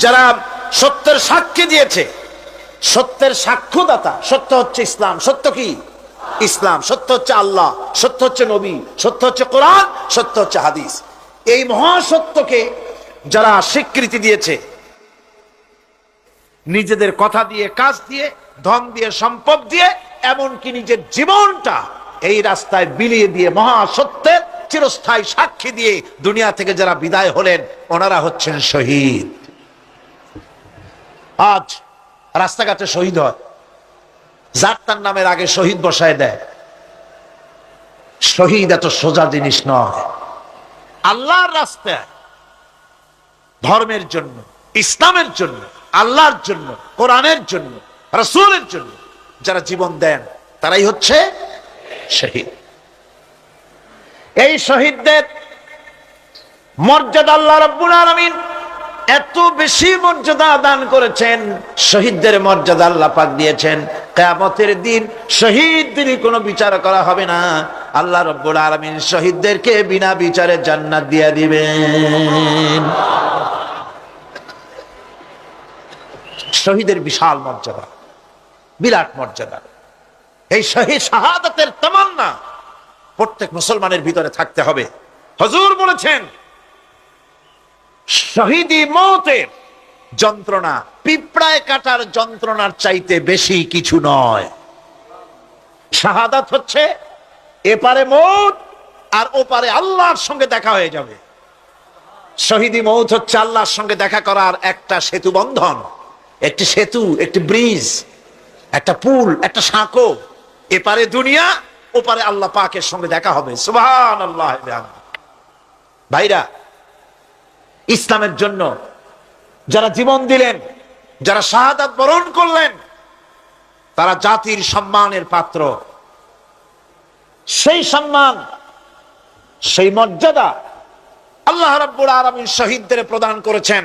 যারা সত্যের সাক্ষী দিয়েছে, সত্যের সাক্ষ্যদাতা। সত্য হচ্ছে ইসলাম। সত্য কি? ইসলাম। সত্য হচ্ছে আল্লাহ, সত্য হচ্ছে নবী, সত্য হচ্ছে কোরআন, সত্য হচ্ছে হাদিস। এই মহাসত্যকে যারা স্বীকৃতি দিয়েছে, নিজেদের কথা দিয়ে, কাজ দিয়ে, ধন দিয়ে, সম্পদ দিয়ে, এমনকি নিজের জীবনটা এই রাস্তায় বিলিয়ে দিয়ে মহাসত্যের চিরস্থায়ী সাক্ষী দিয়ে দুনিয়া থেকে যারা বিদায় হলেন, ওনারা হচ্ছেন শহীদ। আজ রাস্তাঘাটে শহীদ হয়, যার তার নামের আগে শহীদ বসায় দেয়। শহীদ এত সোজা জিনিস নয়। আল্লাহর রাস্তায়, ধর্মের জন্য, ইসলামের জন্য, আল্লাহর জন্য, কোরআনের জন্য, রাসূলের জন্য যারা জীবন দেন, তারাই হচ্ছে শহীদ। এই শহীদদের মর্যাদা আল্লাহ রাব্বুল আলামিন এত বেশি মর্যাদা দান করেছেন। শহীদদের মর্যাদা আল্লাহ পাক দিয়েছেন, কিয়ামতের দিন শহীদদের কোনো বিচার করা হবে না। আল্লাহ রাব্বুল আলামিন শহীদদেরকে বিনা বিচারে জান্নাত দিয়ে দিবেন। শহীদের বিশাল মর্যাদা, বিরাট মর্যাদা। এই শহীদ শাহাদাতের তামান্না প্রত্যেক মুসলমানের ভিতরে থাকতে হবে। হুজুর বলেছেন, শহীদি মওতের যন্ত্রণা পিঁপড়ায় কাটার যন্ত্রণার চাইতে বেশি কিছু নয়। শাহাদাত হচ্ছে এপারে মওত আর ওপারে আল্লাহর সঙ্গে দেখা হয়ে যাবে। শহীদি মওত হচ্ছে আল্লাহর সঙ্গে দেখা করার একটা সেতু বন্ধন, একটি সেতু, একটি ব্রিজ, একটা পুল, একটা সাঁকো। এপারে দুনিয়া, ওপারে আল্লাহ পাকের সঙ্গে দেখা হবে। সুবহানাল্লাহ। ভাইরা, ইসলামের জন্য যারা জীবন দিলেন, যারা শাহাদাত বরণ করলেন, তারা জাতির সম্মানের পাত্র। সেই সম্মান, সেই মর্যাদা আল্লাহ রাব্বুল আলামিন শহীদদের প্রদান করেছেন।